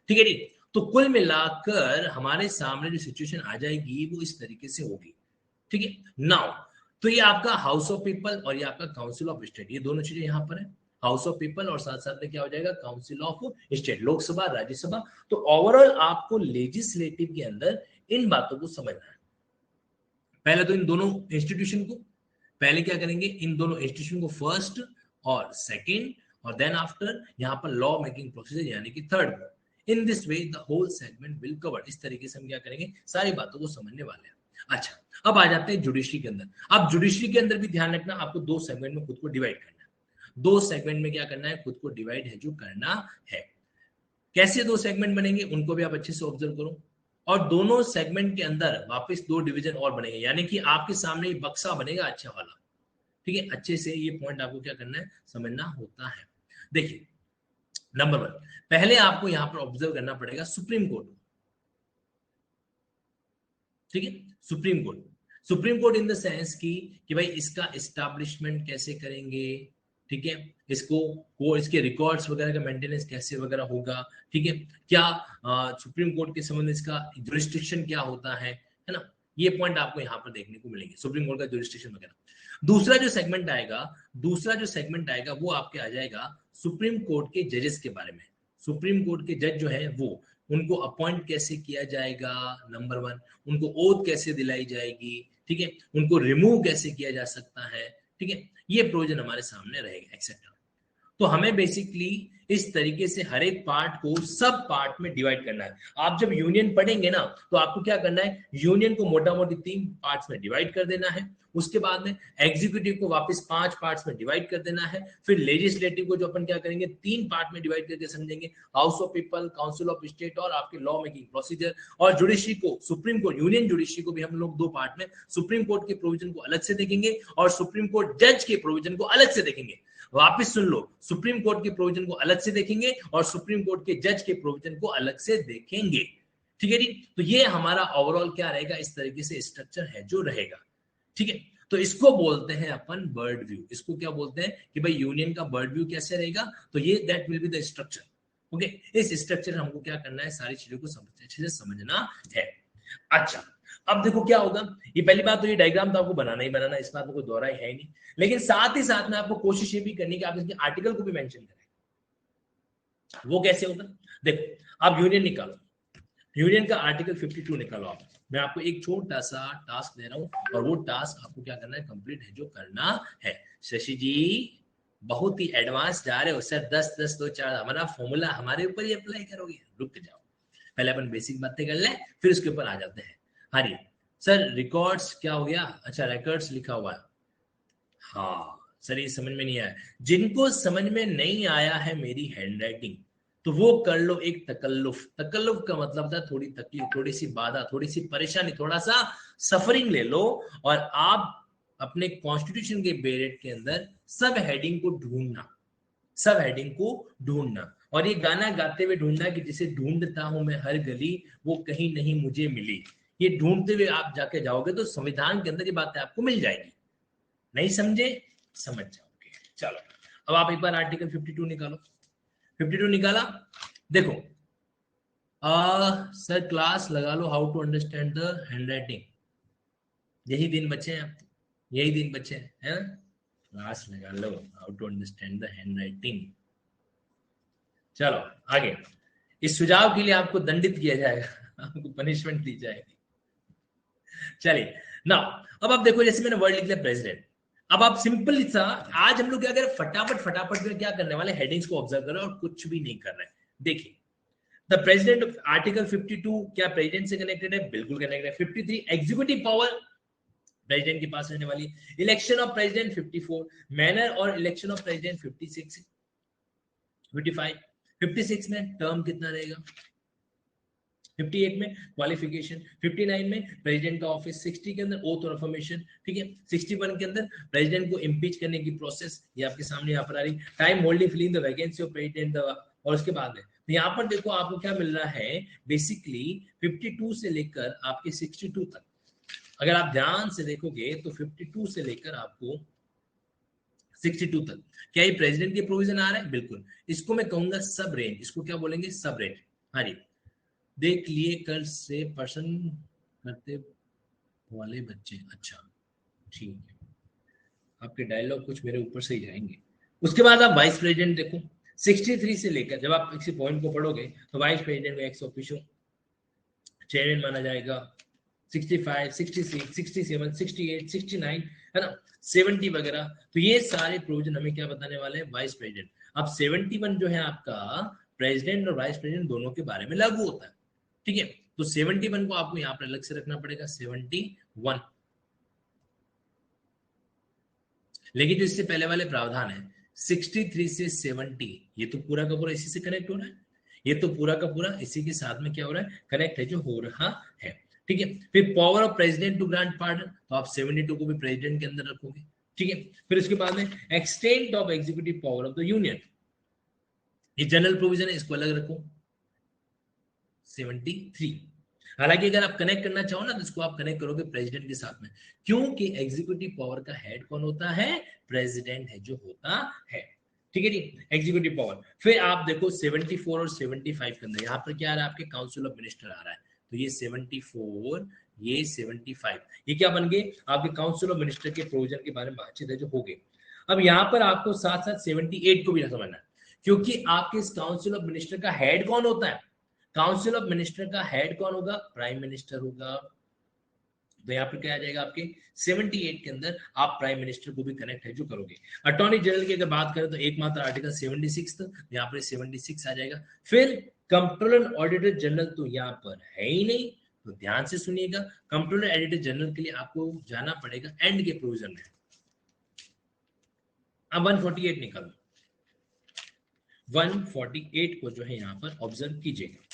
ठीक है जी। तो कुल मिलाकर हमारे सामने जो सिचुएशन आ जाएगी वो इस तरीके से होगी, ठीक है। नाउ तो ये आपका हाउस ऑफ पीपल और ये आपका काउंसिल ऑफ स्टेट, ये दोनों चीजें यहाँ पर है, हाउस ऑफ पीपल और साथ साथ में क्या हो जाएगा, council of state, Lok Sabha, Rajya Sabha. तो ओवरऑल आपको लेजिस्लेटिव के अंदर इन बातों को समझना है। पहले तो इन दोनों इंस्टीट्यूशन को, पहले क्या करेंगे, इन दोनों इंस्टीट्यूशन को फर्स्ट और सेकंड, और देन आफ्टर यहाँ पर लॉ मेकिंग प्रोसीजर यानी कि third. In this way the whole segment will cover. इस तरीके से हम क्या करेंगे, सारी बातों को समझने वाले हैं। अच्छा, अब आ जाते हैं जुडिशरी के अंदर। अब जुडिशरी के अंदर भी ध्यान रखना, आपको 2 सेगमेंट में खुद को डिवाइड करना है। 2 सेगमेंट में क्या करना है, खुद को डिवाइड है जो करना है। कैसे 2 सेगमेंट बनेंगे उनको भी आप अच्छे से ऑब्जर्व करो। और दोनों सेगमेंट के अंदर वापस 2 डिवीजन और बनेंगे, यानी कि आपके सामने बक्सा बनेगा अच्छा वाला, ठीक है। अच्छे से ये पॉइंट आपको क्या करना है, समझना होता है। देखिए, नंबर 1, पहले आपको यहां पर ऑब्जर्व करना पड़ेगा सुप्रीम कोर्ट, ठीक है, supreme court. Supreme court in the sense कि भाई इसका एस्टैब्लिशमेंट कैसे करेंगे, ठीक है, इसको वो इसके रिकॉर्ड्स वगैरह का मेंटेनेंस कैसे वगैरह होगा, ठीक है, क्या सुप्रीम कोर्ट के संबंध में इसका जुरिस्डिक्शन क्या होता है ना, ये पॉइंट आपको यहाँ पर देखने को मिलेंगे, सुप्रीम कोर्ट का जुरिस्डिक्शन वगैरह। दूसरा जो सेगमेंट आएगा वो आपके आ जाएगा सुप्रीम कोर्ट के जजेस के बारे में। सुप्रीम कोर्ट के जज जो है वो, उनको अपॉइंट कैसे किया जाएगा, नंबर 1, उनको ओथ कैसे दिलाई जाएगी, ठीक है, उनको रिमूव कैसे किया जा सकता है, ठीक है, ये प्रोविजन हमारे सामने रहेगा एक्सेट्रा। तो हमें बेसिकली इस तरीके से हर एक पार्ट को सब पार्ट में डिवाइड करना है। आप जब यूनियन पढ़ेंगे ना तो आपको क्या करना है, यूनियन को मोटा मोटी 3 पार्ट्स में डिवाइड कर देना है, उसके बाद में एग्जीक्यूटिव को वापस 5 पार्ट्स में डिवाइड कर देना है, फिर लेजिस्लेटिव को जो अपन क्या करेंगे 3 पार्ट में डिवाइड करके समझेंगे, house of people, council of state और आपके लॉ मेकिंग प्रोसीजर, और जुडिशरी को, सुप्रीम कोर्ट, यूनियन जुडिशरी को भी हम लोग 2 पार्ट में, सुप्रीम कोर्ट के प्रोविजन को अलग से देखेंगे और सुप्रीम कोर्ट जज के प्रोविजन को अलग से देखेंगे। वापिस सुन लो, सुप्रीम कोर्ट के प्रोविजन को अलग से देखेंगे और सुप्रीम कोर्ट के जज के प्रोविजन को अलग से देखेंगे, ठीक है जी। तो ये हमारा ओवरऑल क्या रहेगा, इस तरीके से स्ट्रक्चर है जो रहेगा, ठीक है। तो इसको बोलते हैं अपन बर्ड व्यू। इसको क्या बोलते हैं कि भाई यूनियन का बर्ड व्यू कैसे रहेगा, तो ये that will be the structure, okay. इस स्ट्रक्चर हमको क्या करना है, सारी चीजों को अच्छे से समझना है। अच्छा, अब देखो क्या होगा, ये पहली बात तो ये डायग्राम तो आपको बनाना ही बनाना, इस बात में कोई दोहरा है ही नहीं, लेकिन साथ ही साथ में आपको कोशिश ये भी करनी कि आप इसके आर्टिकल को भी मेंशन करें। वो कैसे होगा, देखो आप यूनियन निकालो, यूनियन का आर्टिकल 52 निकालो आप। मैं आपको एक छोटा सा टास्क दे रहा हूं और वो टास्क आपको क्या करना है, कंप्लीट है जो करना है। शशि जी बहुत ही एडवांस जा रहे हो सर, 10 10 2 4 हमारा फॉर्मूला हमारे ऊपर ही अप्लाई करोगे, रुक जाओ, पहले अपन बेसिक बातें कर ले, फिर उसके ऊपर आ जाते हैं। हाँ जी सर, रिकॉर्ड्स क्या हो गया, अच्छा रिकॉर्ड्स लिखा हुआ है, हाँ सर ये समझ में नहीं आया। जिनको समझ में नहीं आया है मेरी हैंडराइटिंग, तो वो कर लो एक तकल्लुफ। तकल्लुफ का मतलब था थोड़ी तकलीफ, थोड़ी सी बाधा, थोड़ी सी परेशानी, थोड़ा सा सफरिंग ले लो और आप अपने कॉन्स्टिट्यूशन के बेरेट के अंदर सब हेडिंग को ढूंढना, सब हेडिंग को ढूंढना, और ये गाना गाते हुए ढूंढना कि जिसे ढूंढता हूं मैं हर गली वो कहीं नहीं मुझे मिली। ये ढूंढते हुए आप जाके जाओगे तो संविधान के अंदर ये बातें आपको मिल जाएगी। नहीं समझे, समझ जाओगे। चलो अब आप एक बार आर्टिकल 52 निकालो। 52 निकाला, देखो सर क्लास लगा लो how to understand the handwriting, यही दिन बचे हैं, यही दिन बचे हैं, है ना, क्लास लगा लो how to understand the handwriting. चलो आगे, इस सुझाव के लिए आपको दंडित किया जाएगा, आपको पनिशमेंट दी जाएगी। चलिए ना, अब आप देखो जैसे मैंने वर्ड लिख लिया प्रेसिडेंट, अब आप सिंपल सा, आज हम लोग क्या करें, फटाफट में क्या करने वाले, हेडिंग्स को ऑब्जर्व कर रहे हैं और कुछ भी नहीं कर रहे हैं। देखिए द प्रेसिडेंट ऑफ आर्टिकल 52 क्या प्रेसिडेंट से कनेक्टेड है, बिल्कुल कनेक्टेड है। 53 एग्जीक्यूटिव पावर प्रेसिडेंट के पास रहने वाली, इलेक्शन ऑफ प्रेसिडेंट 54, मैनर और इलेक्शन ऑफ प्रेसिडेंट 56, 55, 56 में टर्म कितना रहेगा, 58 में क्वालिफिकेशन, 59 में प्रेसिडेंट का ऑफिस, 60 के अंदर ओथ और अफर्मेशन, ठीक है, 61 के अंदर प्रेसिडेंट को इम्पीच करने की प्रोसेस, ये आपके सामने यहाँ पर आ रही, time holding filling the vacancy of president, और उसके बाद में तो यहाँ पर देखो आपको क्या मिल रहा है, बेसिकली 52 से लेकर आपके 62 तक, अगर आप ध्यान से देखोगे तो 52 से लेकर आपको 62 तक क्या ये प्रेसिडेंट के प्रोविजन आ रहे हैं, बिल्कुल। इसको मैं कहूंगा सब रेंज, इसको क्या बोलेंगे, सब रेंज। हाँ जी, देख लिए कर से पसंद करते वाले बच्चे, अच्छा ठीक है, आपके डायलॉग कुछ मेरे ऊपर से ही जाएंगे। उसके बाद आप वाइस प्रेसिडेंट देखो, 63 से लेकर, जब आप किसी पॉइंट को पढ़ोगे तो वाइस प्रेसिडेंट में एक्स ऑफिशियो चेयरमैन माना जाएगा, 65, 66, 67, 68, 69 है ना, 70 वगैरह, तो ये सारे प्रोविजन हमें क्या बताने वाले हैं, वाइस प्रेसिडेंट। अब 71 जो है आपका प्रेसिडेंट और वाइस प्रेसिडेंट दोनों के बारे में लागू होता है, ठीक है। तो 71 को आपको यहां पर अलग से रखना पड़ेगा, 71। लेकिन जो इससे पहले वाले प्रावधान है 63 से 70, ये तो पूरा का पूरा इसी से कनेक्ट हो रहा है, ये तो पूरा का पूरा इसी के साथ में क्या हो रहा है, कनेक्ट है, जो हो रहा है, ठीक है। फिर power of president to grant pardon, तो आप 72 को भी प्रेसिडेंट के अंदर रखोगे, ठीक है। फिर उसके बाद में extent of executive power of the union, ये जनरल प्रोविजन है, इसको अलग रखो, 73। हालांकि अगर आप कनेक्ट करना चाहो ना तो इसको आप कनेक्ट करोगे प्रेसिडेंट के साथ में, क्योंकि एग्जीक्यूटिव पावर का हेड कौन होता है, प्रेसिडेंट है जो होता है। ठीक है जी, एग्जीक्यूटिव पावर। फिर आप देखो 74 और 75 के अंदर यहाँ पर क्या आ रहा है, आपके काउंसिल ऑफ मिनिस्टर आ रहा है, तो ये 74 ये 75 ये क्या बन गए आपके काउंसिल ऑफ मिनिस्टर के प्रोविजन के बारे में बातचीत है जो हो गई। अब यहाँ पर आपको साथ साथ 78 को भी समझना है, क्योंकि आपके इस काउंसिल ऑफ मिनिस्टर का हेड कौन होता है, काउंसिल ऑफ मिनिस्टर का हेड कौन होगा, प्राइम मिनिस्टर होगा। तो यहाँ पर क्या आ जाएगा आपके 78 के अंदर आप प्राइम मिनिस्टर को भी कनेक्ट है जो करोगे। अटॉर्नी जनरल की अगर बात करें तो एकमात्र आर्टिकल 76 यहाँ पर 76 आ जाएगा। फिर कंट्रोलर ऑडिटर जनरल तो यहाँ पर है ही नहीं, तो ध्यान से सुनिएगा, कंट्रोलर ऑडिटर जनरल के लिए आपको जाना पड़ेगा एंड के प्रोविजन में। अब 148 निकालो, 148 को जो है यहाँ पर ऑब्जर्व कीजिएगा।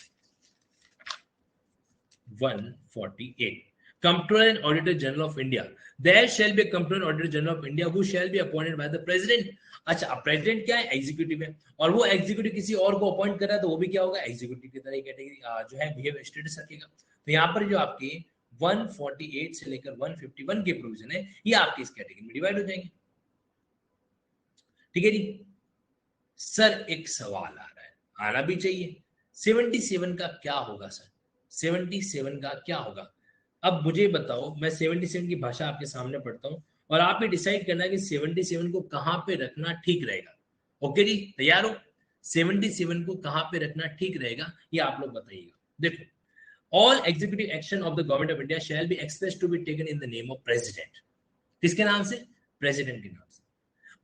148 Comptroller and Auditor General of India. There shall be a Comptroller and Auditor General of India who shall be appointed by the President. अच्छा, अब प्रेसिडेंट क्या है, एग्जीक्यूटिव है, और वो एग्जीक्यूटिव किसी और को अपॉइंट कर रहा है तो वो भी क्या होगा, एग्जीक्यूटिव की तरह कैटेगरी जो है बिहेव स्टेटस रखेगा। तो यहाँ पर जो आपके 148 से लेकर 151 के प्रोविजन है ये आपकी इस कैटेगरी में डिवाइड हो जाएंगे। ठीक है जी। सर एक सवाल आ रहा है, आना भी चाहिए, 77 का क्या होगा सर, 77 का क्या होगा। अब मुझे बताओ, मैं 77 की भाषा आपके सामने पढ़ता हूं और आप ही डिसाइड करना कि 77 को कहां पे रखना ठीक रहेगा। ओके जी, तैयार हो, 77 को कहां पे रखना ठीक रहेगा ये आप लोग बताइएगा। देखो, all executive action of the government of India shall be express to be taken in the name of president. किसके नाम से, प्रेसिडेंट के नाम से।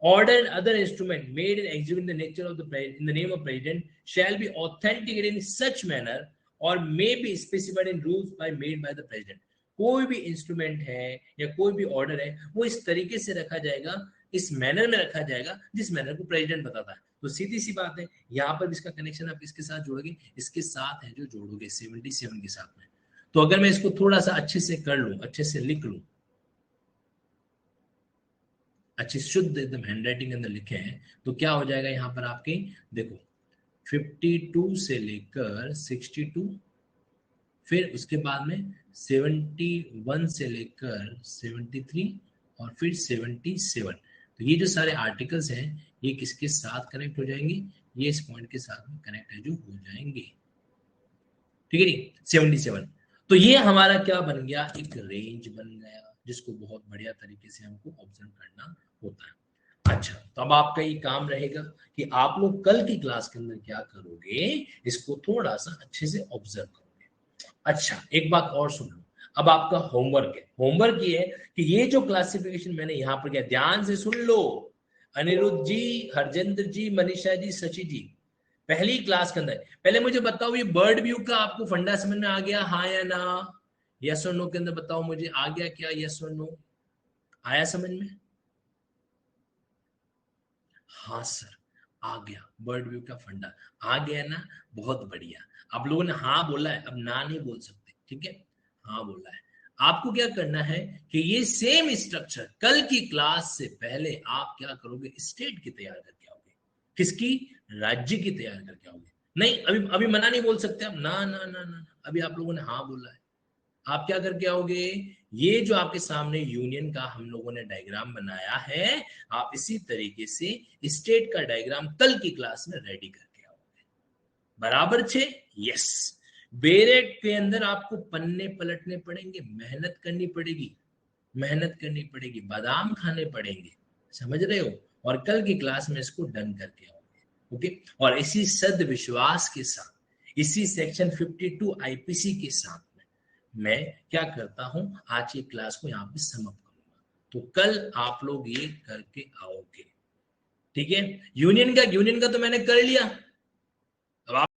Order and other instrument made and executed in the nature of in the name of president shall be authenticated in such manner or may be specified in rules made by the president. कोई भी instrument है या कोई भी order है वो इस तरीके से रखा जाएगा, इस मैनर में रखा जाएगा जिस मैनर को प्रेसिडेंट बताता है। तो सीधी सी बात है, यहाँ पर इसका कनेक्शन आप इसके साथ जोड़ोगे, इसके साथ है जो जोड़ोगे 77 के साथ में। तो अगर मैं इसको थोड़ा सा अच्छे से कर लूं, अच्छे से लिख लूं, अच्छी शुद्ध एकदम हैंडराइटिंग के अंदर लिखे हैं, तो क्या हो जाएगा यहाँ पर आपके, देखो 52 से लेकर 62, फिर उसके बाद में 71 से लेकर 73 और फिर 77। तो ये जो सारे आर्टिकल्स हैं ये किसके साथ कनेक्ट हो जाएंगे, ये इस पॉइंट के साथ में कनेक्ट है जो हो जाएंगे। ठीक है जी, 77। तो ये हमारा क्या बन गया, एक रेंज बन गया जिसको बहुत बढ़िया तरीके से हमको ऑब्जर्व करना होता है। अच्छा, तो अब आपका ये काम रहेगा कि आप लोग कल की क्लास के अंदर क्या करोगे, इसको थोड़ा सा अच्छे से ऑब्जर्व करोगे। अच्छा, एक बात और सुन लो, अब आपका होमवर्क है, होमवर्क ये है कि ये जो क्लासिफिकेशन मैंने यहाँ पर किया, ध्यान से सुन लो, अनिरुद्ध जी, हरजिंदर जी, मनीषा जी, सची जी, पहली क्लास के अंदर पहले मुझे बताओ ये बर्ड व्यू का आपको फंडा समझ में आ गया, हाँ या ना, यस और नो के अंदर बताओ मुझे, आ गया क्या, यस और नो, आया समझ में, हाँ सर आ गया, बर्ड व्यू का फंडा आ गया ना, बहुत बढ़िया। आप लोगों ने हाँ बोला है, अब ना नहीं बोल सकते, ठीक है, हाँ बोला है। आपको क्या करना है कि ये सेम स्ट्रक्चर कल की क्लास से पहले आप क्या करोगे, स्टेट की तैयार करके आओगे, किसकी, राज्य की तैयार करके आओगे। नहीं अभी अभी मना नहीं बोल सकते आप, ना ना ना ना, अभी आप लोगों ने हाँ बोला है, आप क्या करके आओगे, ये जो आपके सामने यूनियन का हम लोगों ने डायग्राम बनाया है, आप इसी तरीके से स्टेट का डायग्राम कल की क्लास में रेडी करके आओगे। बराबर छे, यस। बेरेट के अंदर आपको पन्ने पलटने पड़ेंगे, मेहनत करनी पड़ेगी, मेहनत करनी पड़ेगी, बादाम खाने पड़ेंगे, समझ रहे हो, और कल की क्लास में इसको डन करके आओगे। ओके, और इसी सद विश्वास के साथ, इसी सेक्शन 52 आईपीसी के साथ मैं क्या करता हूं, आज की क्लास को यहां पे समाप्त करूंगा। तो कल आप लोग ये करके आओगे, ठीक है। यूनियन का तो मैंने कर लिया, अब आप